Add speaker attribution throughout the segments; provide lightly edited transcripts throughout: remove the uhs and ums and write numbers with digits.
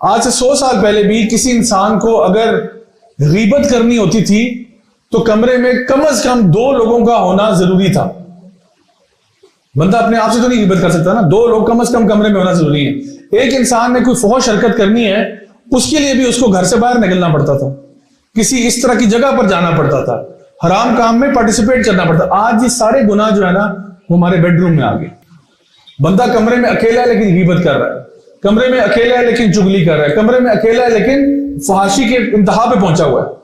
Speaker 1: आज से 100 साल पहले भी किसी इंसान को अगर गीबत करनी होती थी तो कमरे में कम से कम 2 लोगों का होना जरूरी था। बंदा अपने आप से तो नहीं गीबत कर सकता ना, 2 लोग कम से कम कमरे में होना जरूरी है। एक इंसान ने कोई फौश हरकत करनी है, उसके लिए भी उसको घर से बाहर निकलना पड़ता था, किसी इस तरह की जगह पर जाना पड़ता था, हराम काम में पार्टिसिपेट करना पड़ता। आज ये सारे गुनाह जो है ना वो हमारे बेडरूम में आ गए। बंदा कमरे में अकेला है लेकिन गीबत कर रहा है, कमरे में अकेला है लेकिन चुगली कर रहा है, कमरे में अकेला है लेकिन फहाशी के इंतहा पे पहुंचा हुआ है।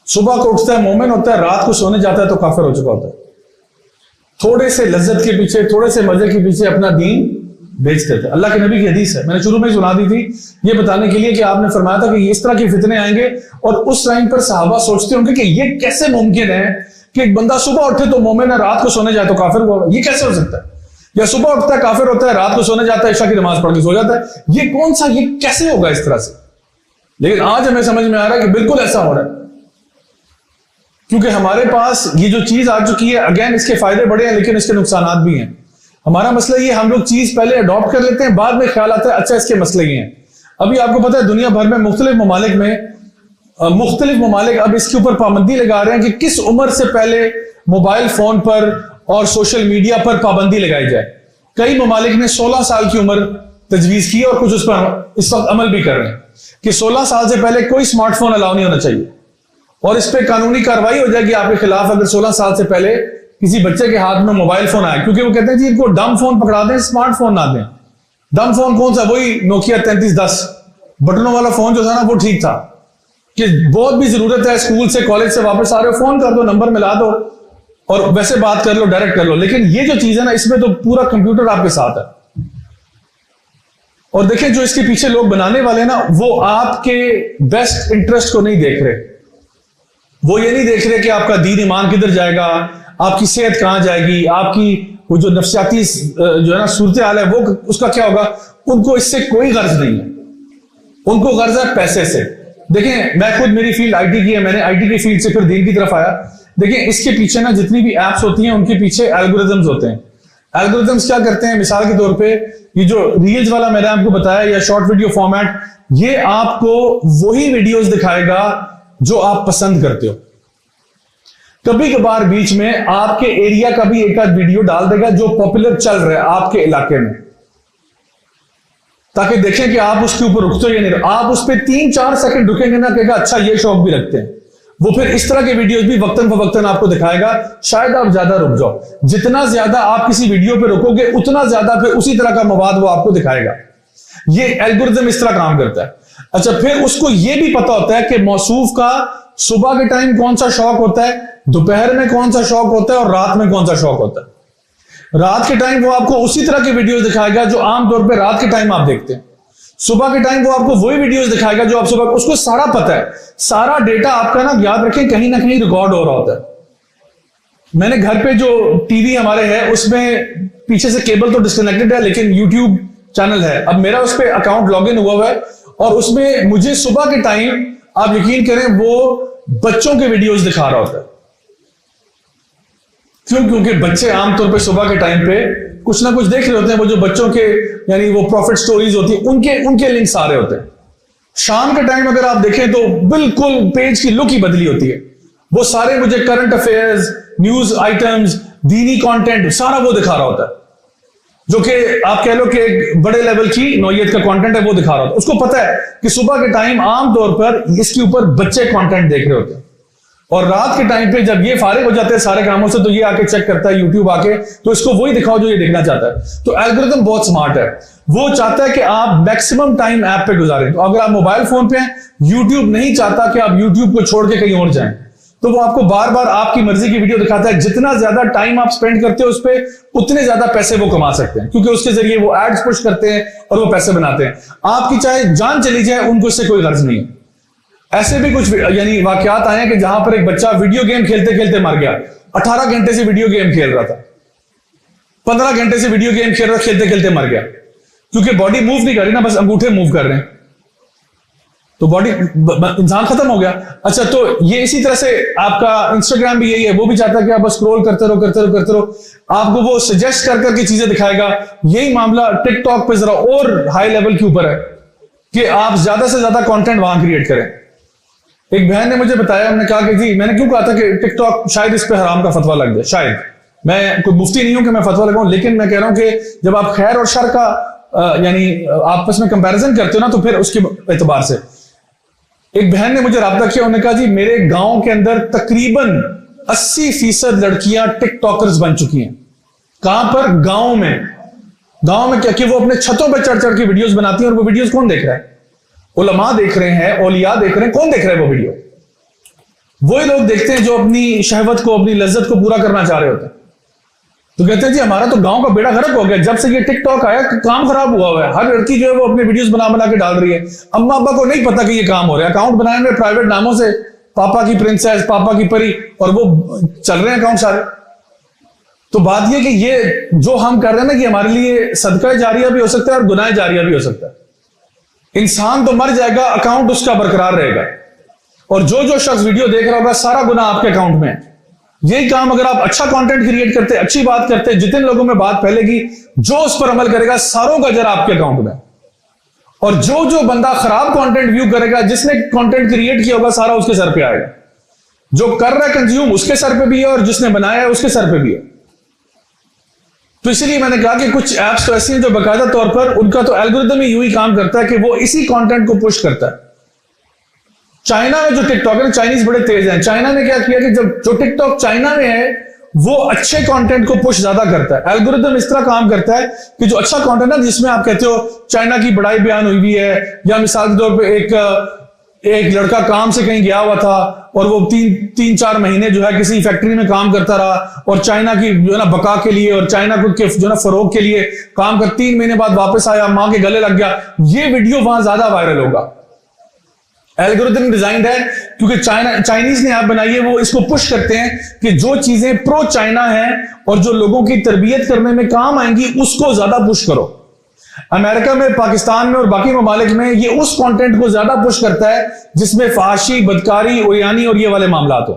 Speaker 1: सुबह को उठता है मोमिन होता है, रात को सोने जाता है तो काफिर हो चुका होता है। थोड़े से लज्जत के पीछे, थोड़े से मजे के पीछे अपना दीन बेच देते हैं। अल्लाह के नबी की हदीस है, मैंने शुरू में सुना दी थी, ये बताने के लिए कि आपने फरमाया था कि इस तरह के फितने आएंगे और उस टाइम पर सहाबा सोचते होंगे कि ये कैसे मुमकिन है कि एक बंदा सुबह उठे तो मोमिन है, रात को सोने जाए तो काफिर हुआ, ये कैसे हो सकता है? या सुबह उठता है काफिर होता है, रात को सोने जाता है, इशा की नमाज पढ़ के सो जाता है, ये कौन सा, ये कैसे होगा इस तरह से? लेकिन आज हमें समझ में आ रहा है कि बिल्कुल ऐसा हो रहा है, क्योंकि हमारे पास ये जो चीज आ चुकी है, अगेन इसके फायदे बड़े हैं लेकिन इसके नुकसान भी हैं। हमारा मसला ये, हम लोग चीज पहले अडॉप्ट कर लेते हैं, बाद में ख्याल आता है अच्छा इसके मसले ये हैं। अभी आपको पता है दुनिया भर में मुख्तलिफ ममालिक अब इसके ऊपर पाबंदी लगा रहे हैं कि किस उम्र से पहले मोबाइल फोन पर और सोशल मीडिया पर पाबंदी लगाई जाए। कई ममालिक ने 16 साल की उम्र तजवीज की और कुछ उस पर इस वक्त अमल भी कर रहे हैं कि 16 साल से पहले कोई स्मार्टफोन अलाउ नहीं होना चाहिए और इस पर कानूनी कार्रवाई हो जाएगी आपके खिलाफ अगर 16 साल से पहले किसी बच्चे के हाथ में मोबाइल फोन आए। क्योंकि वो कहते हैं जी इनको डम फोन पकड़ा दें, स्मार्टफोन ना दें। डम फोन कौन सा? वही नोकिया 3310 बटनों वाला फोन जो था ना, वो ठीक था कि बहुत भी जरूरत है, स्कूल से कॉलेज से वापस आ रहे हो, फोन कर दो, नंबर मिला दो और वैसे बात कर लो, डायरेक्ट कर लो। लेकिन ये जो चीज है ना, इसमें तो पूरा कंप्यूटर आपके साथ है। और देखें जो इसके पीछे लोग बनाने वाले ना, वो आपके बेस्ट इंटरेस्ट को नहीं देख रहे। वो ये नहीं देख रहे कि आपका दीन ईमान किधर जाएगा, आपकी सेहत कहां जाएगी, आपकी वो जो नफ्सियाती जो है ना सूरत हाल है वो उसका क्या होगा। उनको इससे कोई गर्ज नहीं है, उनको गर्ज है पैसे से। देखें मैं खुद, मेरी फील्ड आईटी की है, मैंने आईटी की फील्ड से फिर दीन की तरफ आया। देखिए इसके पीछे ना जितनी भी एप्स होती हैं उनके पीछे एल्गोरिथम्स होते हैं। एल्गोरिथम्स क्या करते हैं, मिसाल के तौर पे ये जो रील्स वाला मैंने आपको बताया या शॉर्ट वीडियो फॉर्मेट, ये आपको वही वीडियोस दिखाएगा जो आप पसंद करते हो। कभी कभार बीच में आपके एरिया का भी एक आध वीडियो डाल देगा जो पॉपुलर चल रहा है आपके इलाके में, ताकि देखें कि आप उसके ऊपर रुकते हो या नहीं। आप उस पर 3-4 सेकंड रुकेंगे ना, कहेगा अच्छा ये शौक भी रखते हैं। वो फिर इस तरह के वीडियोस भी वक्तन फवक्तन आपको दिखाएगा, शायद आप ज्यादा रुक जाओ। जितना ज्यादा आप किसी वीडियो पे रुकोगे उतना ज्यादा फिर उसी तरह का मवाद वो आपको दिखाएगा। ये एल्गोरिथम इस तरह काम करता है। अच्छा, फिर उसको ये भी पता होता है कि मौसूफ का सुबह के टाइम कौन सा शौक होता है, दोपहर में कौन सा शौक होता है और रात में कौन सा शौक होता है। रात के टाइम वो आपको उसी तरह के वीडियोस दिखाएगा जो आमतौर पे रात के टाइम आप देखते हैं। सुबह के टाइम वो आपको वही वीडियोस दिखाएगा जो आप सुबह, उसको सारा पता है। सारा डेटा आपका ना, याद रखें, कहीं ना कहीं रिकॉर्ड हो रहा होता है। मैंने घर पे जो टीवी हमारे है उसमें पीछे से केबल तो डिस्कनेक्टेड है लेकिन यूट्यूब चैनल है। अब मेरा उस पर अकाउंट लॉग इन हुआ है और उसमें मुझे सुबह के टाइम, आप यकीन करें, वो बच्चों के वीडियोस दिखा रहा होता है। क्यों? क्योंकि बच्चे आमतौर पे सुबह के टाइम पे कुछ ना कुछ देख रहे होते हैं। वो जो बच्चों के यानी वो प्रॉफिट स्टोरीज होती है, उनके लिंक्स आ रहे होते हैं। शाम के टाइम अगर आप देखें तो बिल्कुल पेज की लुक ही बदली होती है। वो सारे मुझे करंट अफेयर्स, न्यूज आइटम्स, दीनी कंटेंट सारा वो दिखा रहा होता है, जो कि आप कह लो कि एक बड़े लेवल की नौयत का कंटेंट है, वो दिखा रहा होता है। उसको पता है कि सुबह के टाइम आमतौर पर इसके ऊपर बच्चे कंटेंट देख रहे होते हैं और रात के टाइम पे जब ये फारिग हो जाते हैं सारे कामों से तो ये आके चेक करता है यूट्यूब आके, तो इसको वही दिखाओ जो ये देखना चाहता है। तो एल्गोरिथम बहुत स्मार्ट है, वो चाहता है कि आप मैक्सिमम टाइम ऐप पे गुजारें। तो अगर आप मोबाइल फोन पे हैं, यूट्यूब नहीं चाहता कि आप यूट्यूब को छोड़ के कहीं और जाएं, तो वो आपको बार बार आपकी मर्जी की वीडियो दिखाता है। जितना ज्यादा टाइम आप स्पेंड करते हो उस पर, उतने ज्यादा पैसे वो कमा सकते हैं, क्योंकि उसके जरिए वो एड्स पुश करते हैं और वो पैसे बनाते हैं। आपकी चाहे जान चली जाए, उनको इससे कोई गर्ज नहीं है। ऐसे भी कुछ यानी वाकयात आए हैं कि जहां पर एक बच्चा वीडियो गेम खेलते खेलते मर गया। 18 घंटे से वीडियो गेम खेल रहा था, 15 घंटे से वीडियो गेम खेल रहा, खेलते खेलते मर गया, क्योंकि बॉडी मूव नहीं कर रही ना, बस अंगूठे मूव कर रहे हैं। तो बॉडी इंसान खत्म हो गया। अच्छा, तो ये इसी तरह से आपका इंस्टाग्राम भी यही है, वो भी चाहता है कि आप बस स्क्रॉल करते रहो करते रहो करते रहो, आपको वो सजेस्ट कर करके चीजें दिखाएगा। यही मामला टिकटॉक पे जरा और हाई लेवल के ऊपर है कि आप ज्यादा से ज्यादा कंटेंट वहां क्रिएट करें। एक बहन ने मुझे बताया, हमने कहा कि जी, मैंने क्यों कहा था कि टिकटॉक शायद इस पे हराम का फतवा लग जाए, शायद, मैं कोई मुफ्ती नहीं हूं कि मैं फतवा लगाऊं, लेकिन मैं कह रहा हूं कि जब आप खैर और शर का यानी आपस में कंपैरिजन करते हो ना, तो फिर उसके एतबार से एक बहन ने मुझे राब्ता किया, उन्होंने कहा जी मेरे गांव के अंदर तकरीबन 80% लड़कियां टिकटॉकर्स बन चुकी हैं। कहां पर? गांव में। गांव में क्या कि वो अपने छतों पर चढ़ चढ़ के वीडियोस बनाती हैं, और वो वीडियोस कौन देख रहा है? उलमा देख रहे हैं, औलिया देख रहे हैं। कौन देख रहा है वो वीडियो? वही लोग देखते हैं जो अपनी शहवत को, अपनी लज्जत को पूरा करना चाह रहे होते हैं। तो कहते हैं जी हमारा तो गांव का बेड़ा गर्क हो गया, जब से ये टिकटॉक आया काम खराब हुआ हुआ है। हर लड़की जो है वो अपने वीडियोस बना बना के डाल रही है। अम्मा अब्बा को नहीं पता कि ये काम हो रहा है, अकाउंट बनाए हुए प्राइवेट नामों से, पापा की प्रिंसेस, पापा की परी, और वो चल रहे हैं अकाउंट सारे। तो बात यह कि ये जो हम कर रहे हैं ना, कि हमारे लिए सदका जारिया भी हो सकता है और गुनाह जारिया भी हो सकता है। इंसान तो मर जाएगा, अकाउंट उसका बरकरार रहेगा, और जो जो शख्स वीडियो देख रहा होगा सारा गुनाह आपके अकाउंट में है। यही काम अगर आप अच्छा कंटेंट क्रिएट करते, अच्छी बात करते, जितने लोगों में बात फैलेगी, जो उस पर अमल करेगा सारों का जरा आपके अकाउंट में, और जो जो बंदा खराब कंटेंट व्यू करेगा, जिसने कंटेंट क्रिएट किया होगा, सारा उसके सर पे आएगा। जो कर रहा है कंज्यूम उसके सर पे भी है, और जिसने बनाया है उसके सर पे भी है। तो इसलिए मैंने कहा कि कुछ ऐप्स तो ऐसी हैं जो बाकायदा तौर पर उनका तो एल्गोरिदम ही यूं ही काम करता है कि वो इसी कंटेंट को पुश करता है। चाइना में जो टिकटॉक है, चाइनीज बड़े तेज हैं। चाइना ने क्या किया कि जब जो टिकटॉक चाइना में है वो अच्छे कंटेंट को पुश ज्यादा करता है। एल्गोरिदम इस तरह काम करता है कि जो अच्छा कंटेंट है, जिसमें आप कहते हो चाइना की बड़ाई बयान हुई भी है, या मिसाल के तौर पे एक लड़का काम से कहीं गया हुआ था और वो तीन चार महीने जो है किसी फैक्ट्री में काम करता रहा, और चाइना की जो है ना बका के लिए और चाइना को जो है ना फरोग के लिए काम कर 3 महीने बाद वापस आया, मां के गले लग गया, ये वीडियो वहां ज्यादा वायरल होगा। एल्गोरिथम डिजाइंड है क्योंकि चाइनीज ने ऐप बनाई है, वो इसको पुश करते हैं कि जो चीजें प्रो चाइना है और जो लोगों की तरबियत करने में काम आएंगी उसको ज्यादा पुश करो। अमेरिका में, पाकिस्तान में और बाकी ममालिक में ये उस कंटेंट को ज्यादा पुश करता है जिसमें फहाशी, बदकारी, ओयानी और ये वाले मामलात हो,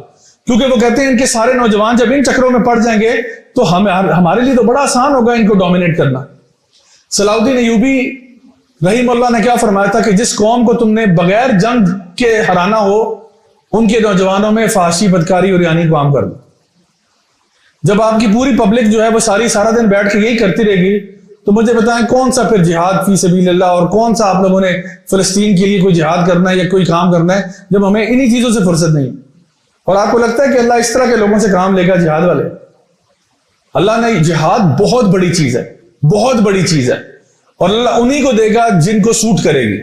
Speaker 1: क्योंकि वो कहते हैं इनके सारे नौजवान जब इन चक्रों में पड़ जाएंगे तो हमारे लिए तो बड़ा आसान होगा इनको डोमिनेट करना। सलाउद्दीन अय्यूबी रहीमुल्लाह ने क्या फरमाया था कि जिस कौम को तुमने बगैर जंग के हराना हो, उनके नौजवानों में फहाशी, बदकारी और यानी को आम कर दो। जब आपकी पूरी पब्लिक जो है वो सारा दिन बैठ के यही करती रहेगी, तो मुझे बताएं कौन सा फिर जिहाद फी सबीलिल्लाह, और कौन सा आप लोगों ने फिलिस्तीन के लिए कोई जिहाद करना है या कोई काम करना है, जब हमें इन्हीं चीजों से फुर्सत नहीं। और आपको लगता है कि अल्लाह इस तरह के लोगों से काम लेगा, जिहाद वाले? अल्लाह ने, जिहाद बहुत बड़ी चीज है, बहुत बड़ी चीज है, और अल्लाह उन्हीं को देगा जिनको सूट करेगी।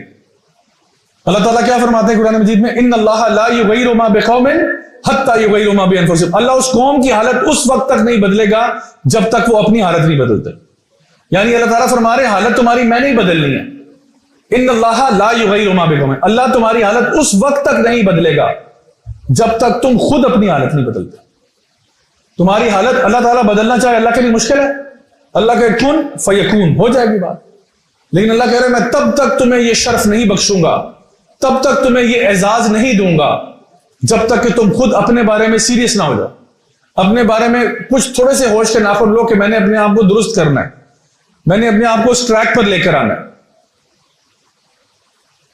Speaker 1: अल्लाह ताला क्या फरमाते हैं कुरान मजीद में, इन्नल्लाह ला युगय्यिरु मा बिकौमिन हत्ता युगय्यिरु मा बिअनफुसिहिम। अल्लाह उस कौम की हालत उस वक्त तक नहीं बदलेगा जब तक वो अपनी हालत नहीं बदलते। यानी अल्लाह ताला फरमा रहे हालत तुम्हारी मैं नहीं बदलनी है। इन्नल्लाह ला युगय्यिरु मा बिकौमिन, अल्लाह तुम्हारी हालत उस वक्त तक नहीं बदलेगा जब तक तुम खुद अपनी हालत नहीं बदलते। तुम्हारी हालत अल्लाह ताला बदलना चाहे, अल्लाह के लिए मुश्किल है। अल्लाह के कुन फयकून हो जाएगी बात। लेकिन अल्लाह कह रहे मैं तब तक तुम्हें यह शर्फ नहीं बख्शूंगा, तब तक तुम्हें यह एजाज नहीं दूंगा जब तक कि तुम खुद अपने बारे में सीरियस ना हो जाओ, अपने बारे में कुछ थोड़े से होश के नाखुन लो कि मैंने अपने आप को दुरुस्त करना है, मैंने अपने आप को उस ट्रैक पर लेकर आना है।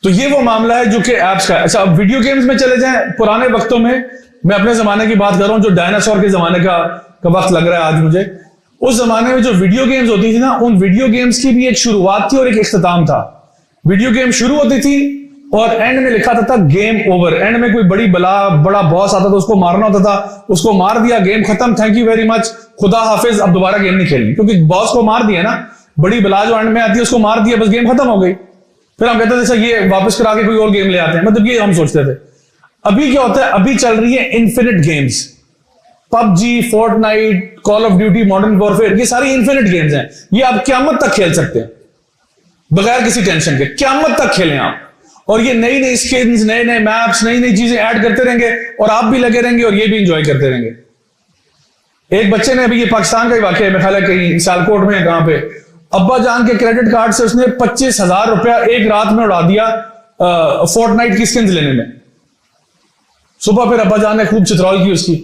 Speaker 1: तो ये वो मामला है जो कि ऐप्स का है। अच्छा, अब वीडियो गेम्स में चले जाएं। पुराने वक्तों में, मैं अपने जमाने की बात कर रहा हूं, जो डायनासोर के जमाने का वक्त लग रहा है आज मुझे, उस जमाने में जो वीडियो गेम्स होती थी ना, उन वीडियो गेम्स की भी एक शुरुआत थी और एक इख्तिताम था। वीडियो गेम शुरू होती थी और एंड में लिखा था गेम ओवर। एंड में कोई बड़ा बॉस आता था, उसको मारना होता था, उसको मार दिया, गेम खत्म, थैंक यू वेरी मच, खुदा हाफिज, अब दोबारा गेम नहीं खेलनी, क्योंकि बॉस को मार दिया ना, बड़ी बला जो एंड में आती है उसको मार दिया, बस गेम खत्म हो गई। फिर हम कहते थे सर ये वापस करा के कोई और गेम ले आते हैं, मतलब ये हम सोचते थे। अभी क्या होता है, अभी चल रही है infinite games, PUBG, Fortnite, call of duty, modern warfare, ये सारी इन्फिनिट गेम्स हैं। ये आप क़यामत तक खेल सकते हैं बगैर किसी टेंशन के, क़यामत तक खेलें आप। और ये नई नई स्किन्स, नए नए मैप्स, नई नई चीजें ऐड करते रहेंगे और आप भी लगे रहेंगे और ये भी इंजॉय करते रहेंगे। एक बच्चे ने, अभी ये पाकिस्तान का ही वाकया है, मेरे ख्याल है कहीं सियालकोट में, कहां पे, अब्बा जान के क्रेडिट कार्ड से उसने 25,000 रुपया एक रात में उड़ा दिया फोर्टनाइट की स्किन्स लेने में। सुबह फिर अब्बा जान ने खूब चित्रौल की उसकी,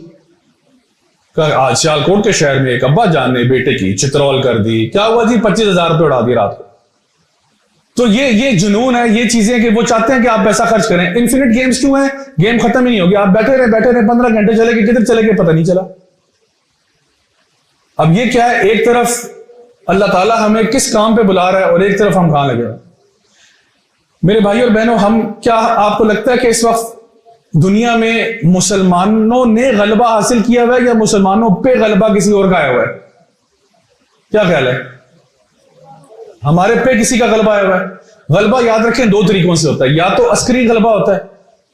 Speaker 1: आज सियालकोट के शहर में एक अब्बा जान ने बेटे की चित्रौल कर दी, क्या हुआ जी 25,000 रुपये उड़ा दिए रात को। तो ये जुनून है, ये चीजें कि वो चाहते हैं कि आप पैसा खर्च करें। इन्फिनिट गेम्स क्यों है? गेम खत्म ही नहीं होगी, आप बैठे रहे 15 घंटे चले गए, किधर चले गए पता नहीं चला। अब ये क्या है, एक तरफ अल्लाह ताला हमें किस काम पे बुला रहा है और एक तरफ हम कहां लगे। मेरे भाई और बहनों, हम क्या आपको लगता है कि इस वक्त दुनिया में मुसलमानों ने गलबा हासिल किया हुआ है या मुसलमानों पे गलबा किसी और का आया हुआ है? क्या ख्याल है? हमारे पे किसी का गलबा आया हुआ है। गलबा याद रखें 2 तरीकों से होता है, या तो अस्करी गलबा होता है,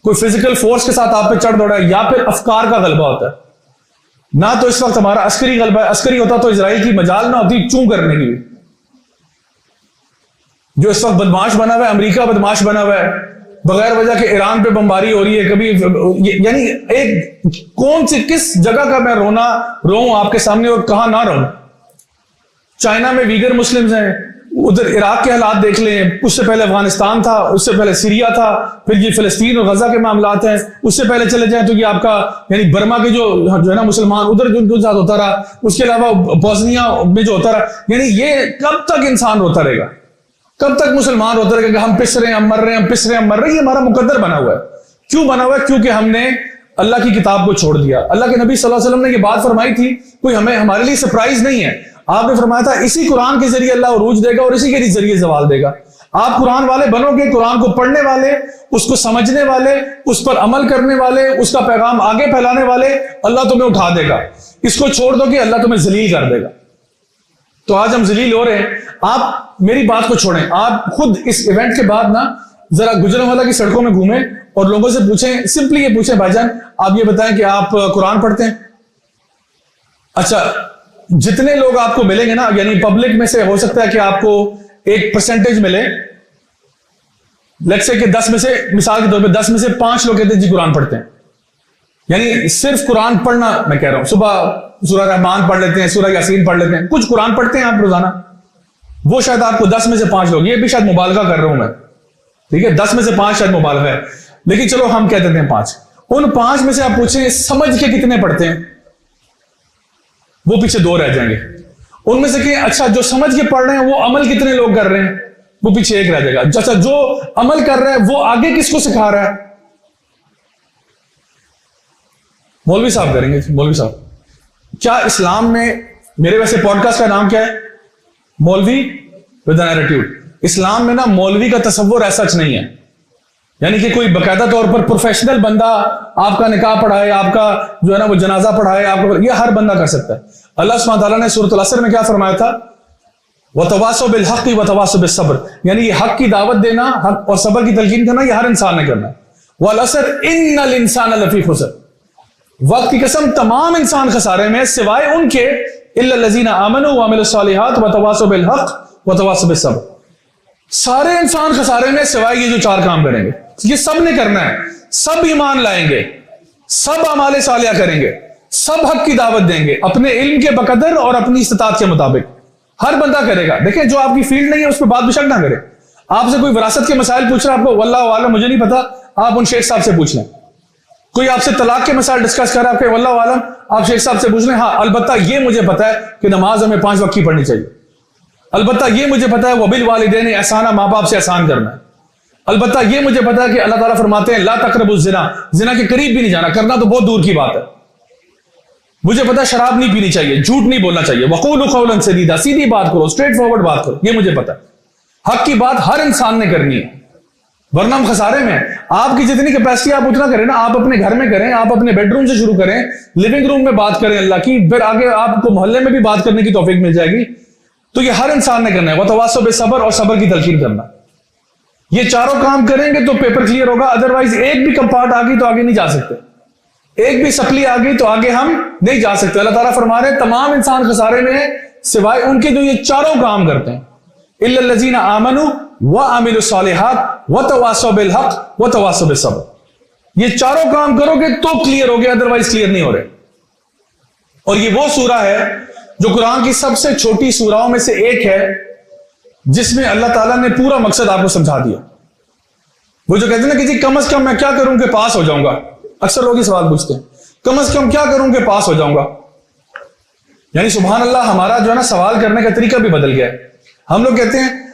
Speaker 1: कोई फिजिकल फोर्स के साथ आप पे चढ़ दौड़ा है, या फिर अफकार का गलबा होता है। ना तो इस वक्त हमारा अस्करी गलबा है, अस्करी होता तो इजराइल की मजाल ना होती चूं करने की। जो इस वक्त बदमाश बना हुआ है, अमेरिका बदमाश बना हुआ है, बगैर वजह के ईरान पे बमबारी हो रही है, कभी यानी एक कौन सी किस जगह का मैं रोऊं आपके सामने और कहां ना रोऊं। चाइना में वीगर मुस्लिम्स हैं, उधर इराक के हालात देख लें, उससे पहले अफगानिस्तान था, उससे पहले सीरिया था, फिर ये फिलिस्तीन और गजा के मामलात हैं, उससे पहले चले जाएं तो ये आपका यानी बर्मा के जो है ना मुसलमान, उधर जो उनके साथ होता रहा, उसके अलावा बोस्निया में जो होता रहा। यानी ये कब तक इंसान रोता रहेगा, कब तक मुसलमान रोता रहेगा कि हम पिस रहे हैं, हम मर रहे हैं, हम पिस रहे हैं, हम मर रहे हैं। ये हमारा मुकद्दर बना हुआ है। क्यों बना हुआ है? क्योंकि हमने अल्लाह की किताब को छोड़ दिया। अल्लाह के नबी सल्लल्लाहु अलैहि वसल्लम ने ये बात फरमाई थी, कोई हमारे लिए सरप्राइज नहीं है। आपने फरमाया था इसी कुरान के जरिए अल्लाह उरूज देगा और इसी के जरिए जवाल देगा। आप कुरान वाले बनोगे, कुरान को पढ़ने वाले, उसको समझने वाले, उस पर अमल करने वाले, उसका पैगाम आगे फैलाने वाले, अल्लाह तुम्हें उठा देगा। इसको छोड़ दो कि अल्लाह तुम्हें जलील कर देगा। तो आज हम जलील हो रहे हैं। आप मेरी बात को छोड़ें, आप खुद इस इवेंट के बाद ना जरा गुजरांवाला की सड़कों में घूमें और लोगों से पूछें, सिंपली ये पूछें, भाईजान आप ये बताएं कि आप कुरान पढ़ते हैं? अच्छा, जितने लोग आपको मिलेंगे ना, यानी पब्लिक में से हो सकता है कि आपको एक परसेंटेज मिले, लेट्स से कि 10 में से, मिसाल के तौर पे 10 में से 5 लोग कहते हैं जी कुरान पढ़ते हैं। यानी सिर्फ कुरान पढ़ना, मैं कह रहा हूं सुबह सूरह रहमान पढ़ लेते हैं, सूरह यासीन पढ़ लेते हैं, कुछ कुरान पढ़ते हैं आप रोजाना, वो शायद आपको 10 में से 5 लोग, ये भी शायद मुबालगा कर रहा हूं मैं, ठीक है, 10 में से 5 शायद मुबालगा है, लेकिन चलो हम कह देते हैं 5। उन 5 में से आप पूछें समझ के कितने पढ़ते हैं, वो पीछे 2 रह जाएंगे। उनमें से कि अच्छा जो समझ के पढ़ रहे हैं वो अमल कितने लोग कर रहे हैं, वो पीछे 1 रह जाएगा। अच्छा जो अमल कर रहा है वो आगे किसको सिखा रहा है? मौलवी साहब करेंगे। मौलवी साहब, क्या इस्लाम में, मेरे वैसे पॉडकास्ट का नाम क्या है, मौलवी विद एन एटीट्यूड। इस्लाम में ना मौलवी का तसव्वुर ऐसा नहीं है, यानी कि कोई बकायदा तौर पर प्रोफेशनल बंदा आपका निकाह पढ़ाए, आपका जो है ना वो जनाजा पढ़ाए, आपको, ये हर बंदा कर सकता है। अल्लाह सुब्हानहू व तआला ने सूरह अल-असर में क्या फरमाया था? वतवासौ बिल हक़ वतवासौ बिस सब्र, यानी ये हक की दावत देना, हक और सब्र की तलकीन करना, ये हर इंसान ने करना है। वल असर इन्नल इंसान लफी खुसर, वक्त की कसम तमाम इंसान खसारे में सिवाय उनके इल्लल लज़ीना आमनू व अमिलुस सालिहात वतवासौ बिल हक़ वतवासौ बिस सब्र। सारे इंसान खसारे में सिवाय ये जो 4 काम करेंगे, ये सब ने करना है। सब ईमान लाएंगे, सब अमाले सालिया करेंगे, सब हक की दावत देंगे अपने इल्म के बकदर और अपनी इस्तिताअत के मुताबिक। हर बंदा करेगा। देखें, जो आपकी फील्ड नहीं है उस पर बात बेशक ना करे। आपसे कोई विरासत के मसाइल पूछ रहा है, आपको वल्लाह आलम मुझे नहीं पता, आप उन शेख साहब से पूछ लें। कोई आपसे तलाक के मसाइल डिस्कस कर रहा है, आपके वल्लाह आलम, आप शेख साहब से पूछ लें। हाँ, अलबत्ता ये मुझे पता है कि नमाज हमें 5 वक्त की पढ़नी चाहिए। अलबत्ता ये मुझे पता है वबिल वालिदैन एहसाना, माँ बाप से एहसान करना है। अलबत्ता ये मुझे पता है कि अल्लाह ताला फरमाते हैं ला तक़रबुज़ ज़िना, ज़िना के करीब भी नहीं जाना, करना तो बहुत दूर की बात है। मुझे पता है शराब नहीं पीनी चाहिए, झूठ नहीं बोलना चाहिए, वक़ूलू क़ौलन सदीदा, सीधी बात करो, स्ट्रेट फॉरवर्ड बात करो, ये मुझे पता है। हक की बात हर इंसान ने करनी है, वरना हम खसारे में। आपकी जितनी कैपेसिटी आप उतना करें ना, आप अपने घर में करें, आप अपने बेडरूम से शुरू करें, लिविंग रूम में बात करें अल्लाह की, फिर आगे आपको मोहल्ले में भी बात करने की तौफीक मिल जाएगी। तो ये हर इंसान ने करना है, वतवासौ बिस्सब्र, और सब्र की तलकीन करना। ये 4 काम करेंगे तो पेपर क्लियर होगा। अदरवाइज एक भी कंपार्ट आ गई तो आगे नहीं जा सकते, एक भी सप्ली आ गई तो आगे हम नहीं जा सकते। अल्लाह ताला फरमा रहे हैं तमाम इंसान खसारे में है सिवाय उनके जो ये 4 काम करते हैं, इल्लल लज़ीना आमनू व अमिलुस सालिहात व तवासौ बिल हक़ व तवासौ बिस सब्र। ये 4 काम करोगे तो क्लियर हो गया, अदरवाइज क्लियर नहीं हो रहे। और ये वो सूरा है जो कुरान की सबसे छोटी सूराओं में से एक है, जिसमें अल्लाह ताला ने पूरा मकसद आपको समझा दिया। वो जो कहते हैं ना कि जी कम से कम मैं क्या करूं कि पास हो जाऊंगा, अक्सर लोग ये सवाल पूछते हैं, कम से कम क्या करूं कि पास हो जाऊंगा। यानी सुभान अल्लाह, हमारा जो है ना सवाल करने का तरीका भी बदल गया है। हम लोग कहते हैं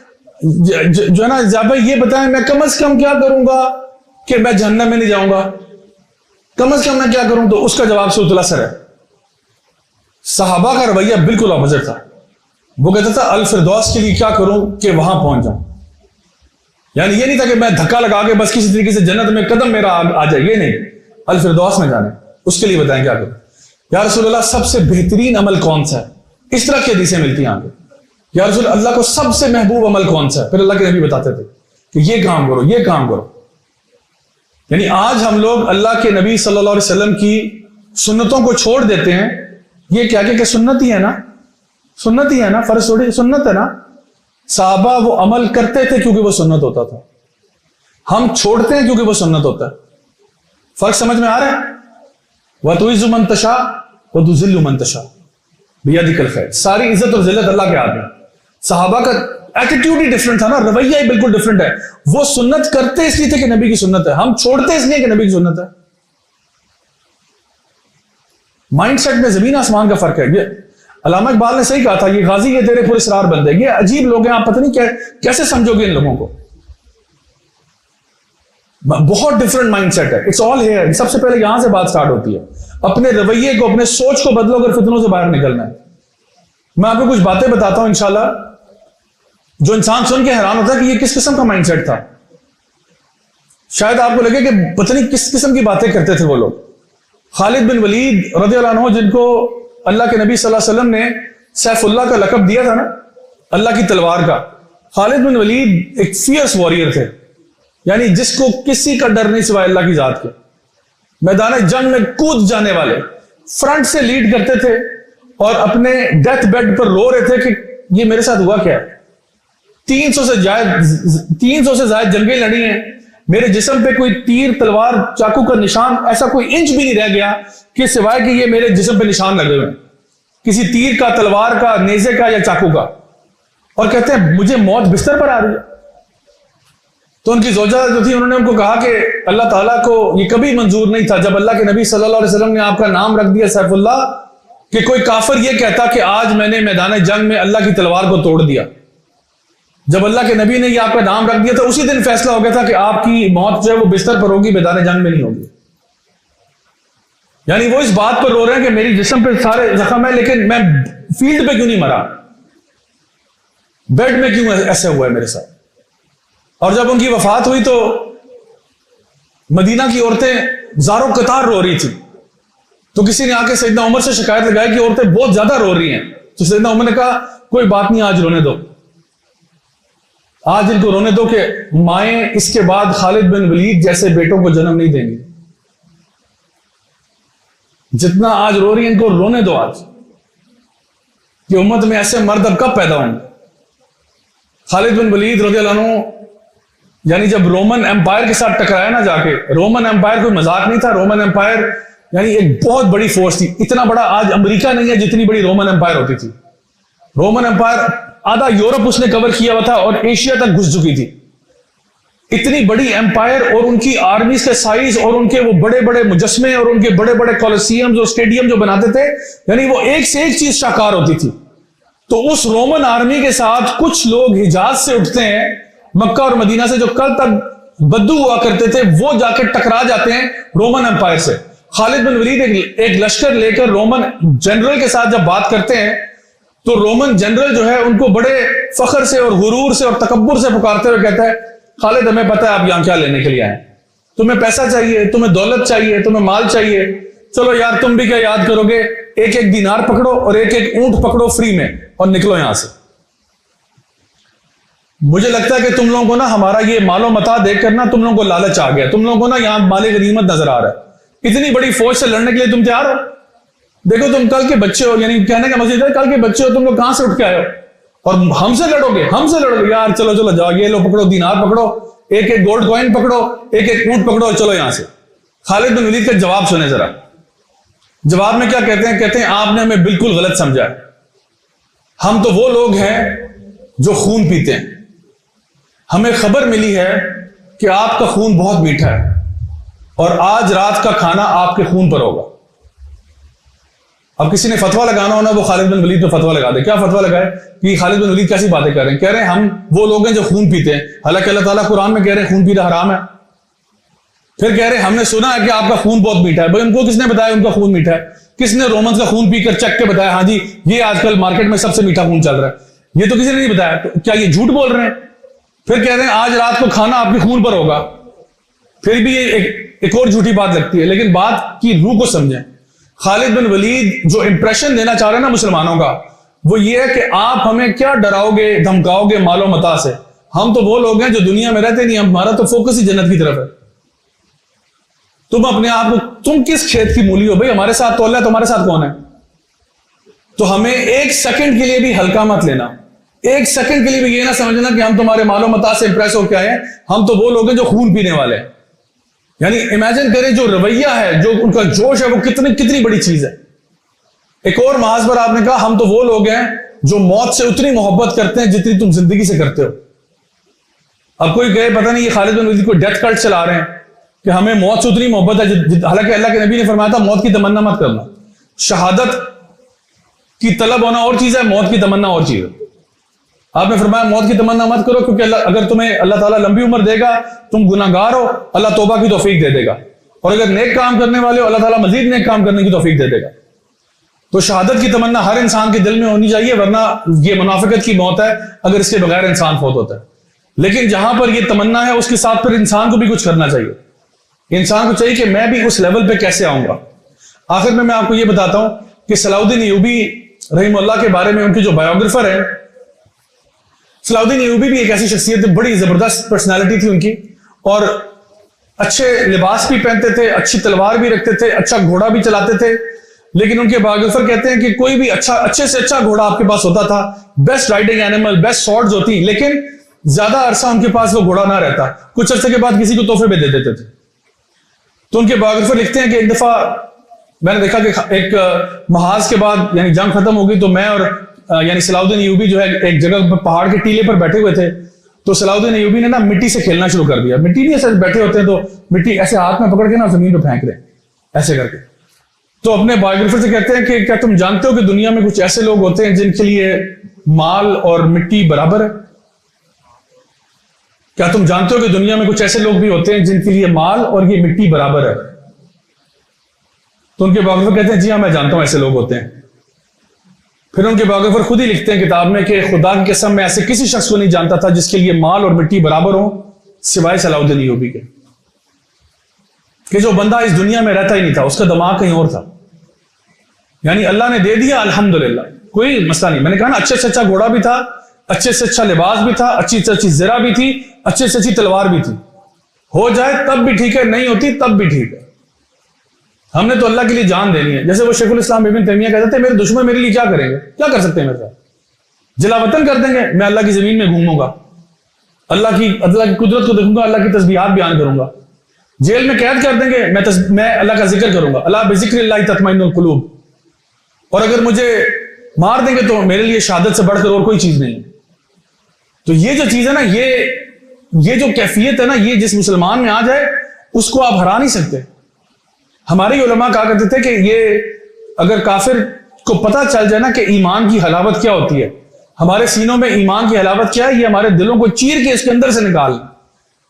Speaker 1: जो है ना, जब ये बताएं मैं कम से कम क्या करूंगा कि मैं जहन्नम में नहीं जाऊंगा, कम से कम मैं क्या करूं, तो उसका जवाब सूरत असर है। सहाबा का रवैया बिल्कुल ऑपोजिट था। वो कहता था अल फिरदौस के लिए क्या करूं कि वहां पहुंच जाऊं। यानी ये नहीं था कि मैं धक्का लगा के बस किसी तरीके से जन्नत में कदम मेरा आ जाए, ये नहीं, अल फिरदौस में जाने, उसके लिए बताएं क्या करूं। या रसूलल्लाह सबसे बेहतरीन अमल कौन सा है, इस तरह की हदीसें मिलती हैं आगे। या रसूल अल्लाह को सबसे महबूब अमल कौन सा है, फिर अल्लाह के नबी बताते थे कि ये काम करो, ये काम करो। यानी आज हम लोग अल्लाह के नबी सल्लल्लाहु अलैहि वसल्लम की सुन्नतों को छोड़ देते हैं। ये क्या क्या सुन्नत ही है ना, सुन्नत ही है ना, फर्ज थोड़ी सुन्नत है ना। साहबा वो अमल करते थे क्योंकि वो सुन्नत होता था, हम छोड़ते हैं क्योंकि वो सुन्नत होता है। फर्क समझ में आ रहा है? वह तुइज़्ज़ु मन तशा व तुज़िल्लु मन तशा बियदिकल खैर। सारी इज्जत और जिल्लत अल्लाह के हाथ में। साहबा का एटीट्यूड ही डिफरेंट था ना, रवैया ही बिल्कुल डिफरेंट है। वो सुन्नत करते इसलिए थे कि नबी की सुन्नत है, हम छोड़ते इसलिए कि नबी की सुन्नत है। माइंडसेट में जमीन आसमान का फर्क है। ये अल्लामा इकबाल ने सही कहा था, ये गाजी ये तेरे पुरस्कार बंदे, ये अजीब लोग हैं, आप पता नहीं कैसे समझोगे इन लोगों को। बहुत डिफरेंट माइंडसेट है, इट्स ऑल हियर। सबसे पहले यहां से बात स्टार्ट होती है। अपने रवैये को, अपने सोच को बदलो अगर फितनों से बाहर निकलना है। मैं आपको कुछ बातें बताता हूं इंशाल्लाह, जो इंसान सुन के हैरान होता है कि ये किस किस्म का माइंडसेट था। शायद आपको लगे कि पता नहीं किस किस्म की बातें करते थे वो लोग। खालिद बिन वलीद रज़ियल्लाहु अन्हु, जिनको अल्लाह के नबी सल्लल्लाहु अलैहि वसल्लम ने सैफुल्लाह का लक़ब दिया था ना, अल्लाह की तलवार का। खालिद बिन वलीद एक फियर्स वॉरियर थे, यानी जिसको किसी का डर नहीं सिवाय अल्लाह की जात के। मैदान जंग में कूद जाने वाले, फ्रंट से लीड करते थे और अपने डेथ बेड पर रो रहे थे कि ये मेरे साथ हुआ क्या है। 300 से ज्यादा जंगें लड़ी हैं, मेरे जिस्म पे कोई तीर तलवार चाकू का निशान, ऐसा कोई इंच भी नहीं रह गया कि सिवाय कि ये मेरे जिस्म पे निशान लगे हुए, किसी तीर का, तलवार का, नेजे का या चाकू का। और कहते हैं मुझे मौत बिस्तर पर आ रही है। तो उनकी ज़ौजा जो थी, उन्होंने उनको कहा कि अल्लाह ताला को ये कभी मंजूर नहीं था, जब अल्लाह के नबी सल्लल्लाहु अलैहि वसल्लम ने आपका नाम रख दिया सैफुल्लाह, कि कोई काफिर ये कहता कि आज मैंने मैदान जंग में अल्लाह की तलवार को तोड़ दिया। जब अल्लाह के नबी ने ये आपका नाम रख दिया तो उसी दिन फैसला हो गया था कि आपकी मौत जो है वो बिस्तर पर होगी, मैदान जंग में नहीं होगी। यानी वो इस बात पर रो रहे हैं कि मेरी जिस्म पे सारे जख्म है, लेकिन मैं फील्ड पे क्यों नहीं मरा, बेड में क्यों ऐसे हुआ है मेरे साथ। और जब उनकी वफात हुई तो मदीना की औरतें ज़ारों कतार रो रही थी। तो किसी ने आके सैयदना उमर से शिकायत लगाई कि औरतें बहुत ज्यादा रो रही हैं। तो सैयदना उमर ने कहा कोई बात नहीं, आज रोने दो, आज इनको रोने दो कि माएं इसके बाद खालिद बिन वलीद जैसे बेटों को जन्म नहीं देंगी। जितना आज रो रही है इनको रोने दो आज, कि उम्मत में ऐसे मर्द अब कब पैदा होंगे। खालिद बिन वलीद रज़ियल्लाहु अन्हु यानी जब रोमन एम्पायर के साथ टकराया ना जाके, रोमन एम्पायर कोई मजाक नहीं था। रोमन एम्पायर यानी एक बहुत बड़ी फोर्स थी, इतना बड़ा आज अमेरिका नहीं है जितनी बड़ी रोमन एम्पायर होती थी। रोमन एम्पायर आधा यूरोप उसने कवर किया हुआ था और एशिया तक घुस चुकी थी। इतनी बड़ी एम्पायर और उनकी आर्मी के साइज और उनके वो बड़े बड़े मुजस्मे और उनके बड़े बड़े कॉलोसियम और स्टेडियम जो बनाते थे, यानी वो एक से एक चीज शाकार होती थी। तो उस रोमन आर्मी के साथ कुछ लोग हिजाज से उठते हैं, मक्का और मदीना से, जो कल तक बद्दू हुआ करते थे, वो जाके टकरा जाते हैं रोमन एम्पायर से। खालिद बिन वलीद एक लश्कर लेकर रोमन जनरल के साथ जब बात करते हैं तो रोमन जनरल जो है उनको बड़े फख्र से और गुरूर से और तकब्बुर से पुकारते हुए कहता है, खालिद हमें पता है आप यहां क्या लेने के लिए आए, तुम्हें पैसा चाहिए, तुम्हें दौलत चाहिए, तुम्हें माल चाहिए, चलो यार तुम भी क्या याद करोगे, एक एक दिनार पकड़ो और एक एक ऊंट पकड़ो फ्री में और निकलो यहां से। मुझे लगता है कि तुम लोगों को ना हमारा ये मालो मता देखकर ना तुम लोगों को लालच आ गया, तुम लोगों को ना यहां माले गनीमत नजर आ रहा है। इतनी बड़ी फौज से लड़ने के लिए तुम तैयार हो? देखो तुम कल के बच्चे हो, यानी कहने का मकसद है कल के बच्चे हो, तुम लोग कहां से उठ के आए हो और हमसे लड़ोगे यार। चलो चलो जाओ, ये लो पकड़ो, दिनार पकड़ो, एक एक गोल्ड कॉइन पकड़ो, एक एक ऊंट पकड़ो, चलो यहां से। खालिद बिन वलीद का जवाब सुने जरा। जवाब में क्या कहते हैं? कहते हैं आपने हमें बिल्कुल गलत समझा है, हम तो वो लोग हैं जो खून पीते हैं। हमें खबर मिली है कि आपका खून बहुत मीठा है और आज रात का खाना आपके खून पर होगा। अब किसी ने फतवा लगाना हो ना, वो खालिद बिन वलीद पे फतवा लगा दे। क्या फतवा लगाए कि खालिद बिन वलीद कैसी बातें कर रहे हैं? कह रहे हैं हम वो लोग हैं जो खून पीते हैं, हालांकि अल्लाह ताला कुरान में कह रहे हैं खून पीना हराम है। फिर कह रहे हैं हमने सुना है कि आपका खून बहुत मीठा है। भाई उनको किसने बताया उनका खून मीठा है? किसने रोमन्स का खून पीकर चख के बताया हाँ जी ये आजकल मार्केट में सबसे मीठा खून चल रहा है? ये तो किसी ने नहीं बताया। तो क्या ये झूठ बोल रहे हैं? फिर कह रहे हैं आज रात को खाना आपके खून पर होगा। फिर भी ये एक और झूठी बात लगती है। लेकिन बात की रूह को समझें। खालिद बिन वलीद जो इंप्रेशन देना चाह रहे हैं ना मुसलमानों का, वो ये है कि आप हमें क्या डराओगे धमकाओगे मालो मता से। हम तो वो लोग हैं जो दुनिया में रहते नहीं, हमारा तो फोकस ही जन्नत की तरफ है। तुम अपने आप को, तुम किस खेत की मूली हो भाई? हमारे साथ तो अल्लाह, तुम्हारे साथ कौन है? तो हमें एक सेकंड के लिए भी हल्का मत लेना, एक सेकंड के लिए भी ये ना समझना कि हम तुम्हारे मालो मता से इंप्रेस होकर आए हैं। हम तो वो लोग हैं जो खून पीने वाले हैं। यानी इमेजिन करें जो रवैया है, जो उनका जोश है, वो कितनी कितनी बड़ी चीज है। एक और महाज पर आपने कहा हम तो वो लोग हैं जो मौत से उतनी मोहब्बत करते हैं जितनी तुम जिंदगी से करते हो। अब कोई कहे पता नहीं ये खालिद बिन वलीद को डेथ कल्ट चला रहे हैं कि हमें मौत से उतनी मोहब्बत है, हालांकि अल्लाह के नबी ने फरमाया था मौत की तमन्ना मत करना। शहादत की तलब होना और चीज है, मौत की तमन्ना और चीज है। आपने फरमाया मौत की तमन्ना मत करो क्योंकि अगर तुम्हें अल्लाह ताला लंबी उम्र देगा, तुम गुनाहगार हो, अल्लाह तौबा की तौफीक दे देगा, और अगर नेक काम करने वाले हो अल्लाह ताला मजीद नेक काम करने की तौफीक दे देगा। तो शहादत की तमन्ना हर इंसान के दिल में होनी चाहिए, वरना ये मुनाफिकत की मौत है अगर इसके बगैर इंसान फौत होता है। लेकिन जहां पर यह तमन्ना है उसके साथ फिर इंसान को भी कुछ करना चाहिए। इंसान को चाहिए कि मैं भी उस लेवल पे कैसे आऊंगा। आखिर में मैं आपको यह बताता हूं कि सलाउद्दीन अय्यूबी रहीमुल्लाह के बारे में उनके जो बायोग्राफर है, सलाउद्दीन अय्यूबी भी एक ऐसी शख्सियत, बड़ी जबरदस्त पर्सनैलिटी थी उनकी, और अच्छे लिबास भी पहनते थे, अच्छी तलवार भी रखते थे, अच्छा घोड़ा भी चलाते थे। लेकिन उनके बायोग्राफर कहते हैं कि कोई भी अच्छे से अच्छा घोड़ा आपके पास होता था, best riding animal, best swords होती, लेकिन ज्यादा अरसा उनके पास वो घोड़ा ना रहता, कुछ अरसे के बाद किसी को तोहफे में दे देते थे। तो उनके बायोग्राफर लिखते हैं कि एक दफा मैंने देखा कि एक महाज के बाद यानी जंग खत्म हो गई, तो मैं और यानी सलाउद्दीन अय्यूबी जो है एक जगह पर पहाड़ के टीले पर बैठे हुए थे। तो सलाउद्दीन अय्यूबी ने ना मिट्टी से खेलना शुरू कर दिया। मिट्टी नहीं, ऐसे बैठे होते हैं तो मिट्टी ऐसे हाथ में पकड़ के ना जमीन पर फेंक रहे ऐसे करके। तो अपने बायोग्राफर से कहते हैं कि क्या तुम जानते हो कि दुनिया में कुछ ऐसे लोग होते हैं जिनके लिए माल और मिट्टी बराबर है? क्या तुम जानते हो कि दुनिया में कुछ ऐसे लोग भी होते हैं जिनके लिए माल और ये मिट्टी बराबर है? तो उनके बायोग्राफर कहते हैं जी हाँ मैं जानता हूं ऐसे लोग होते हैं। फिर उनके बायोग्राफर खुद ही लिखते हैं किताब में कि खुदा की कसम मैं ऐसे किसी शख्स को नहीं जानता था जिसके लिए माल और मिट्टी बराबर हो सिवाय सलाउद्दीन अय्यूबी के। कि जो बंदा इस दुनिया में रहता ही नहीं था, उसका दिमाग कहीं और था। यानी अल्लाह ने दे दिया अल्हम्दुलिल्लाह, कोई मसला नहीं। मैंने कहा ना अच्छे से अच्छा घोड़ा भी था, अच्छे से अच्छा लिबास भी था, अच्छी से अच्छी ज़रा भी थी, अच्छे से अच्छी तलवार भी थी। हो जाए तब भी ठीक है, नहीं होती तब भी ठीक है। हमने तो अल्लाह के लिए जान देनी है। जैसे वो शेखुल इस्लाम इब्न तैमिया कहते थे मेरे दुश्मन मेरे लिए क्या करेंगे, क्या कर सकते हैं मेरे साथ? जलावतन कर देंगे, मैं अल्लाह की जमीन में घूमूंगा, अल्लाह की कुदरत को देखूंगा, अल्लाह की तस्बीहात बयान करूंगा। जेल में कैद कर देंगे, मैं अल्लाह का जिक्र करूंगा, अल्लाह बिज़िक्रिल्लाहि तत्मइन्नुल कुलूब। और अगर मुझे मार देंगे तो मेरे लिए शहादत से बढ़कर और कोई चीज नहीं है। तो ये जो चीज है ना, ये जो कैफियत है ना, ये जिस मुसलमान में आ जाए उसको आप हरा नहीं सकते। हमारे उलमा कहा करते थे कि ये अगर काफिर को पता चल जाए ना कि ईमान की हलावत क्या होती है, हमारे सीनों में ईमान की हलावत क्या है, ये हमारे दिलों को चीर के इसके अंदर से निकाल।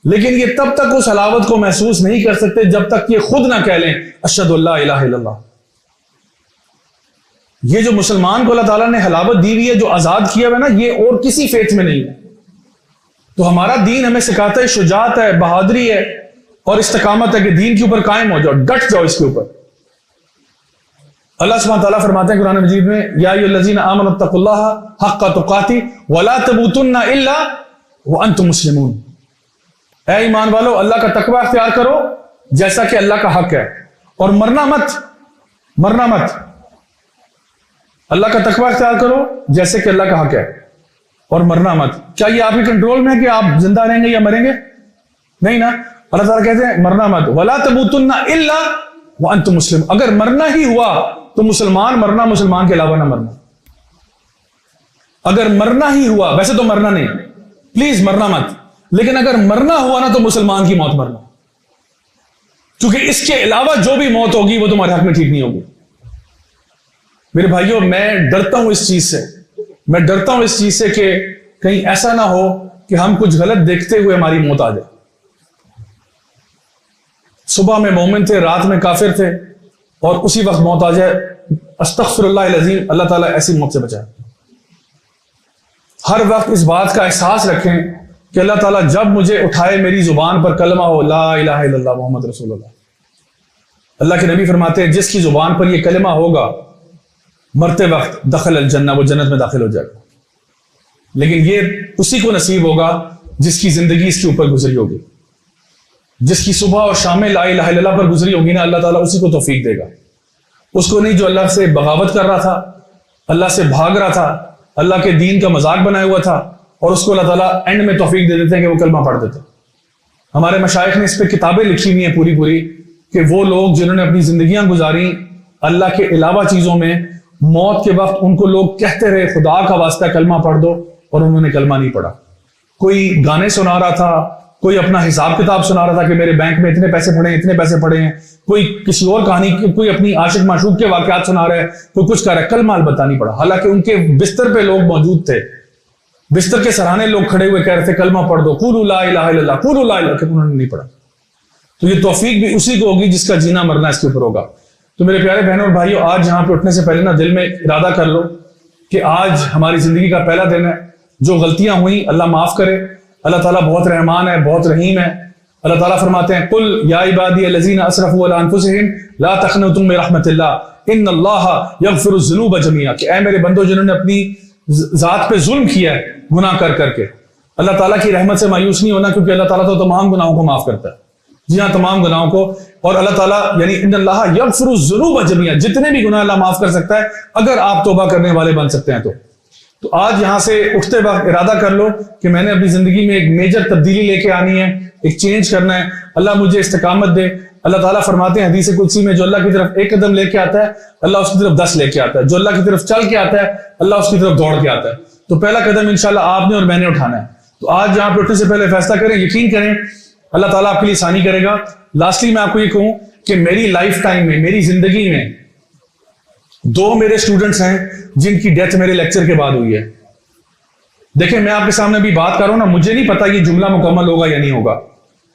Speaker 1: लेकिन ये तब तक उस हलावत को महसूस नहीं कर सकते जब तक ये खुद ना कह लें अशहदु अल्ला इलाहा इल्लल्लाह। ये जो मुसलमान को अल्लाह ताला ने हलावत दी हुई है, जो आजाद किया हुआ है ना, ये और किसी फेथ में नहीं है। तो हमारा दीन हमें सिखाता है शुजात है, बहादुरी है और इस्तिकामत है कि दीन के ऊपर कायम हो जाओ, डट जाओ इसके ऊपर। अल्लाह सुब्हानहू तआला फरमाते हैं कुरान मजीद में, या अय्युहल्लज़ीना आमनु तक़ुल्लाहा हक़्क़ तुक़ातिह वला तमूतुन्ना इल्ला व अंतुम मुस्लिमून। ऐ ईमान वालो, अल्लाह का तकवा इख्तियार करो जैसा कि अल्लाह का हक है, और मरना मत। अल्लाह का तकवा इख्तियार करो जैसे कि अल्लाह का हक है, और मरना मत। क्या ये आपके कंट्रोल में है कि आप जिंदा रहेंगे या मरेंगे? नहीं ना। अल्लाह ताला कहते हैं मरना मत, वला तमूतुन्ना इल्ला व अंतुम मुस्लिम। अगर मरना ही हुआ तो मुसलमान मरना, मुसलमान के अलावा ना मरना। अगर मरना ही हुआ, वैसे तो मरना नहीं, प्लीज मरना मत, लेकिन अगर मरना हुआ ना तो मुसलमान की मौत मरना, क्योंकि इसके अलावा जो भी मौत होगी वो तुम्हारे हक में ठीक नहीं होगी। मेरे भाइयों, मैं डरता हूं इस चीज से, मैं डरता हूं इस चीज से कि कहीं ऐसा ना हो कि हम कुछ गलत देखते हुए हमारी मौत आ जाए। सुबह में मोमिन थे, रात में काफिर थे, और उसी वक्त मौत आ जाए। अस्तगफिरुल्लाह अज़ीम, अल्लाह ताला ऐसी मौत से बचाए। हर वक्त इस बात का एहसास रखें कि अल्लाह ताला जब मुझे उठाए, मेरी जुबान पर कलमा हो ला इलाहा इल्लल्लाह मोहम्मद रसूलुल्लाह। अल्लाह के नबी फरमाते हैं जिसकी जुबान पर यह कलमा होगा, मरते वक्त दखल अल जन्नह, वो जन्नत में दाखिल हो जाएगा। लेकिन ये उसी को नसीब होगा जिसकी जिंदगी इसके ऊपर गुजरी होगी, जिसकी सुबह और शाम ला इलाहा इल्लल्लाह पर गुजरी होगी ना, अल्लाह ताला उसी को तौफीक देगा। उसको नहीं जो अल्लाह से बगावत कर रहा था, अल्लाह से भाग रहा था, अल्लाह के दीन का मजाक बनाया हुआ था, और उसको अल्लाह ताला एंड में तौफीक दे देते हैं कि वो कलमा पढ़ देते हैं। हमारे मशाइख ने इस पर किताबें लिखी हुई हैं पूरी पूरी, कि वो लोग जिन्होंने अपनी जिंदगियां गुजारी अल्लाह के अलावा चीजों में, मौत के वक्त उनको लोग कहते रहे खुदा का वास्ता कलमा पढ़ दो, और उन्होंने कलमा नहीं पढ़ा। कोई गाने सुना रहा था, कोई अपना हिसाब किताब सुना रहा था कि मेरे बैंक में इतने पैसे पड़े हैं, इतने पैसे पड़े हैं, कोई किसी और कहानी, कोई अपनी आशिक माशूक के वाकयात सुना रहा है, कोई कुछ कर रहा है, कलमा अलबत्ता नहीं पढ़ा। हालांकि उनके बिस्तर पे लोग मौजूद थे, बिस्तर के सराहने लोग खड़े हुए कह रहे थे कलमा पढ़ दो, कुलू ला इलाहा इल्लल्लाह, कुलू ला इलाहा, उन्होंने नहीं पढ़ा। तो ये तौफीक भी उसी को होगी जिसका जीना मरना इसके ऊपर होगा। तो मेरे प्यारे बहनों और भाइयों, आज यहां पे उठने से पहले ना दिल में इरादा कर लो कि आज हमारी जिंदगी का पहला दिन है। जो गलतियां हुई अल्लाह माफ करे। अल्लाह ताला बहुत रहमान है, बहुत रहीम है। अल्लाह ताला फरमाते हैं कुल या इबादी अल्लज़ीना असरफू अला अनफुसिहिम ला तक़नतू मिन रहमतिल्लाह इन्नल्लाह यग़फ़िरुज़्ज़ुनूब जमीआ, कि ऐ मेरे बंदो जिन्होंने अपनी जात पे जुल्म किया है गुनाह कर करके, अल्लाह ताला की रहमत से मायूस नहीं होना, क्योंकि अल्लाह ताला तो तमाम गुनाहों को माफ करता है। जी हाँ, तमाम गुनाहों को। और अल्लाह ताला यानी इन्नल्लाह यग़फ़िरुज़्ज़ुनूब जमीआ, जितने भी गुनाह अल्लाह माफ कर सकता है अगर आप तौबा करने वाले बन सकते हैं तो आज यहां से उठते वक्त इरादा कर लो कि मैंने अपनी जिंदगी में एक मेजर तब्दीली लेके आनी है, एक चेंज करना है। अल्लाह मुझे इस्तिकामत दे। अल्लाह ताला फरमाते हैं हदीस कुदसी में, जो अल्लाह की तरफ एक कदम लेके आता है अल्लाह उसकी तरफ 10 लेके आता है, जो अल्लाह की तरफ चल के आता है अल्लाह उसकी तरफ दौड़ के आता है। तो पहला कदम इंशाल्लाह आपने और मैंने उठाना है। तो आज यहां पर उठने से पहले फैसला करें, यकीन करें अल्लाह ताला आपके लिए आसानी करेगा। लास्टली मैं आपको ये कहूं कि मेरी लाइफ टाइम में, मेरी जिंदगी में 2 मेरे स्टूडेंट्स हैं जिनकी डेथ मेरे लेक्चर के बाद हुई है। देखिए, मैं आपके सामने भी बात कर रहा हूं ना, मुझे नहीं पता ये जुमला मुकम्मल होगा या नहीं होगा,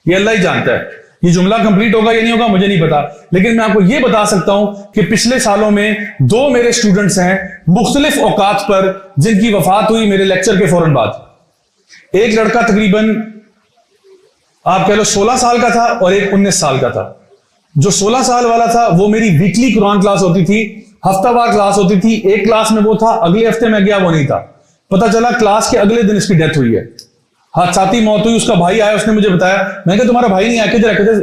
Speaker 1: ये अल्लाह ही जानता है। ये जुमला कंप्लीट होगा या नहीं होगा मुझे नहीं पता, लेकिन मैं आपको ये बता सकता हूं कि पिछले सालों में 2 मेरे स्टूडेंट्स हैं मुख्तलिफ औकात पर जिनकी वफात हुई मेरे लेक्चर के फौरन बाद। एक लड़का तकरीबन आप कह लो 16 साल का था और एक 19 साल का था। जो 16 साल वाला था वो मेरी वीकली कुरान क्लास होती थी, हफ्तावार क्लास होती थी। एक क्लास में वो था, अगले हफ्ते में गया वो नहीं था। पता चला क्लास के अगले दिन इसकी डेथ हुई है, हादसाती मौत हुई। उसका भाई आया, उसने मुझे बताया। मैंने कहा तुम्हारा भाई नहीं आया, किधर कहते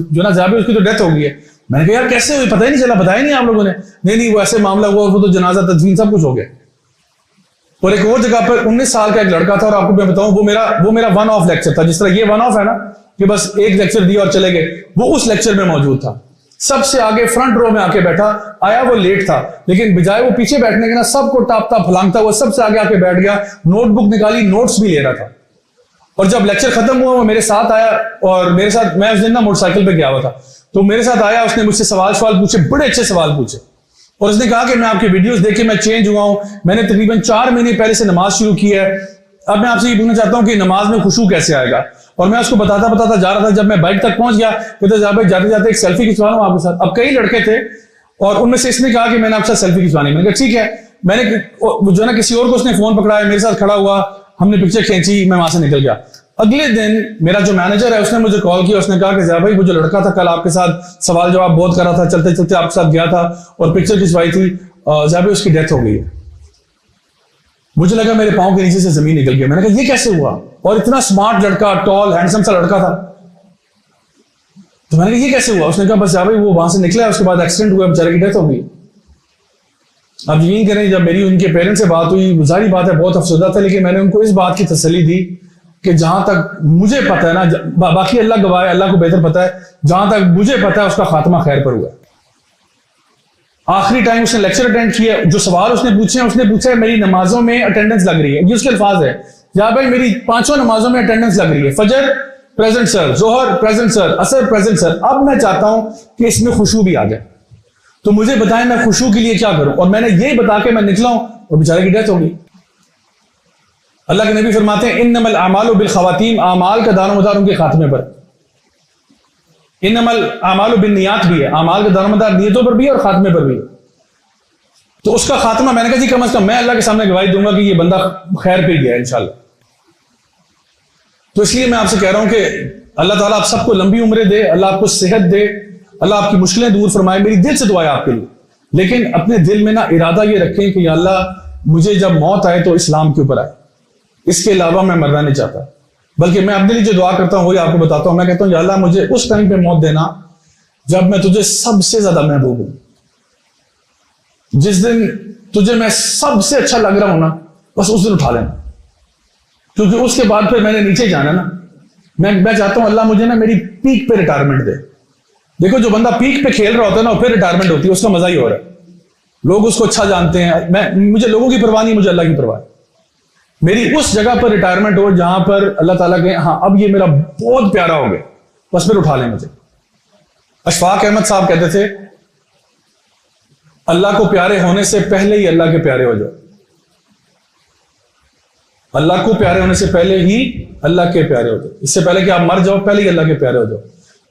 Speaker 1: जो ना जाबे उसकी तो डेथ हो गई है। मैंने कहा यार कैसे हुई, पता ही नहीं चला, बताया नहीं आप लोगों ने? नहीं वो ऐसे मामला हुआ, वो तो जनाजा तदफीन सब कुछ हो गया। और एक और जगह पर 19 साल का एक लड़का था, और आपको मैं बताऊं वो मेरा वन ऑफ लेक्चर था। जिस तरह ये वन ऑफ है ना कि बस एक लेक्चर दिया और चले गए, वो उस लेक्चर में मौजूद था, सबसे आगे फ्रंट रो में आके बैठा। आया वो लेट था, लेकिन बजाय वो पीछे बैठने के ना सबको टापता फलांगता वो सबसे आगे आके बैठ गया, नोटबुक निकाली, नोट्स भी ले रहा था। और जब लेक्चर खत्म हुआ वो मेरे साथ आया, और मेरे साथ, मैं उस दिन ना मोटरसाइकिल पे गया हुआ था, तो मेरे साथ आया। उसने मुझसे सवाल पूछे, बड़े अच्छे सवाल पूछे, और उसने कहा कि मैं आपके वीडियोस देख के मैं चेंज हुआ हूं, मैंने तकरीबन 4 महीने पहले से नमाज शुरू की है। अब मैं आपसे ये पूछना चाहता हूं कि नमाज में खुशू कैसे आएगा। और मैं उसको बताता जा रहा था, जब मैं बाइक तक पहुंच गया कहते जाते जाते एक सेल्फी खिंचवा लूं आपके साथ। अब कई लड़के थे और उनमें से इसने कहा कि मैंने आपके साथ सेल्फी खिंचवानी। मैंने कहा ठीक है। मैंने जो है ना किसी और को उसने फोन पकड़ाया, मेरे साथ खड़ा हुआ, हमने पिक्चर खींची, मैं वहां से निकल गया। अगले दिन मेरा जो मैनेजर है उसने मुझे कॉल किया, उसने कहा कि ज़ैद भाई वो जो लड़का था कल आपके साथ सवाल जवाब बहुत कर रहा था, चलते चलते आपके साथ गया था और पिक्चर खिंचवाई थी, ज़ैद भाई उसकी डेथ हो गई है। मुझे लगा मेरे पांव के नीचे से जमीन निकल गई। मैंने कहा ये कैसे हुआ? और इतना स्मार्ट लड़का, टॉल हैंडसम सा लड़का था। तो मैंने कहा ये कैसे हुआ? उसने कहा बस ज़ैद भाई वो वहां से निकला, उसके बाद एक्सीडेंट हुआ, बेचारे की डेथ हो गई। अब यकीन करें, जब मेरी उनके पेरेंट्स से बात हुई, जाहिर बात है बहुत अफसोदा था, लेकिन मैंने उनको इस बात की तसल्ली दी कि जहां तक मुझे पता है ना, बाकी अल्लाह गवाह है, अल्लाह को बेहतर पता है, जहां तक मुझे पता है उसका खात्मा खैर पर हुआ। आखिरी टाइम उसने लेक्चर अटेंड किया, जो सवाल उसने पूछे है मेरी नमाजों में अटेंडेंस लग रही है, ये उसके अल्फाज है या भाई मेरी 5 नमाजों में अटेंडेंस लग रही है, फजर प्रेजेंट सर, जोहर प्रेजेंट सर, असर प्रेजेंट सर, अब मैं चाहता हूं कि इसमें खुशू भी आ जाए, तो मुझे बताएं मैं खुशू के लिए क्या करूं। और मैंने ये बता के मैं निकला हूं और बेचारे की डेथ हो गई। अल्लाह के नबी फरमाते हैं इन्नमल आमालु बिल खवातीम, आमाल का दारोमदार उनके खात्मे पर। इन्नमल आमालु बिन नियात भी है, आमाल का दारोमदार नियतों पर भी है और खात्मे पर भी है। तो उसका खात्मा, मैंने कहा जी कम से कम मैं अल्लाह के सामने गवाही दूंगा कि ये बंदा खैर पे गया इंशाल्लाह। तो इसलिए मैं आपसे कह रहा हूं कि अल्लाह ताला आप सबको लंबी उम्र दे, अल्लाह आपको सेहत दे, अल्लाह आपकी मुश्किलें दूर फरमाए। मेरी दिल से दुआ है आपके लिए, लेकिन अपने दिल में ना इरादा ये रखें कि या अल्लाह मुझे जब मौत आए तो इस्लाम के ऊपर आए, इसके अलावा मैं मरना नहीं चाहता। बल्कि मैं अपने लिए जो दुआ करता हूं वही आपको बताता हूं। मैं कहता हूं या अल्लाह मुझे उस टाइम पे मौत देना जब मैं तुझे सबसे ज्यादा महबूब हूं, जिस दिन तुझे मैं सबसे अच्छा लग रहा हूं ना, बस उस दिन उठा लेना, क्योंकि उसके बाद फिर मैंने नीचे जाना ना। मैं चाहता हूं अल्लाह मुझे ना मेरी पीक पे रिटायरमेंट दे। देखो जो बंदा पीक पे खेल रहा होता है ना, फिर रिटायरमेंट होती है, उसका मजा ही हो रहा है, लोग उसको अच्छा जानते हैं। मुझे लोगों की परवाह नहीं, मुझे अल्लाह की परवाह है। मेरी उस जगह पर रिटायरमेंट हो जहां पर अल्लाह ताला के हाँ अब ये मेरा बहुत प्यारा हो गया, बस फिर उठा लें मुझे। अशफाक अहमद साहब कहते थे अल्लाह को प्यारे होने से पहले ही अल्लाह के प्यारे हो जाओ, अल्लाह को प्यारे होने से पहले ही अल्लाह के प्यारे हो जाओ। इससे पहले कि आप मर जाओ, पहले ही अल्लाह के प्यारे हो जाओ।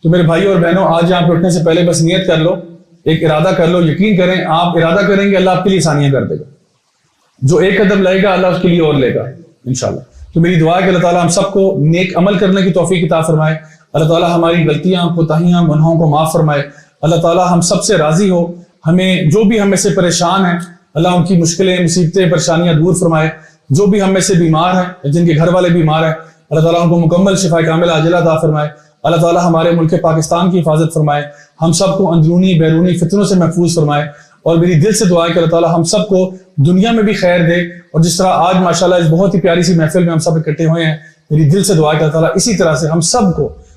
Speaker 1: तो मेरे भाई और बहनों, आज यहां पे उठने से पहले बस नियत कर लो, एक इरादा कर लो, यकीन करें आप इरादा करेंगे अल्लाह आपके लिए आसानियां कर देगा। जो एक कदम लेगा अल्लाह उसके लिए और लेगा इंशाल्लाह। तो मेरी दुआ है कि अल्लाह ताला हम सबको नेक अमल करने की तौफीक अता फरमाए, अल्लाह ताला हमारी गलतियां कोताहियां गुनाहों को माफ फरमाए, अल्लाह ताला हम सबसे राजी हो। हमें जो भी हम में से परेशान है अल्लाह उनकी मुश्किलें मुसीबतें परेशानियां दूर फरमाए। जो भी हम में से बीमार हैं, जिनके घर वाले बीमार हैं, अल्लाह ताला उनको मुकम्मल शिफा कामिल आजिला अता फरमाए। अल्लाह ताला हमारे मुल्क पाकिस्तान की हिफाजत फरमाए, हम सबको अंदरूनी बैरूनी फितनों से महफूज फरमाए। और मेरी दिल से दुआ है कि अल्लाह ताला हम सबको दुनिया में भी खैर दे। और जिस तरह आज माशाल्लाह इस बहुत ही प्यारी सी महफिल में हम सब इकट्ठे हुए हैं, मेरी दिल से दुआ है कि अल्लाह ताला इसी तरह से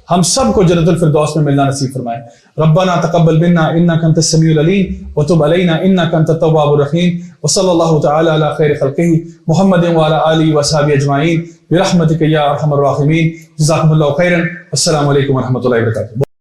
Speaker 1: हम सबको जन्नतुल फिरदौस में मिलना नसीब फरमाए। रब्बना तक़ब्बल मिन्ना इन्नका अंतस समीउल अलीम व तुब अलैना इन्नका अंतत तव्वाबुर रहीम व सल्लल्लाहु तआला अला खैरि खल्क़िही मुहम्मदिन व अला आलिहि व सहबिही अजमाइन बिरहमतिका या अरहमर राहिमीन। जज़ाकुमुल्लाहु खैरन। अस्सलामु अलैकुम व रहमतुल्लाहि व बरकातुहू।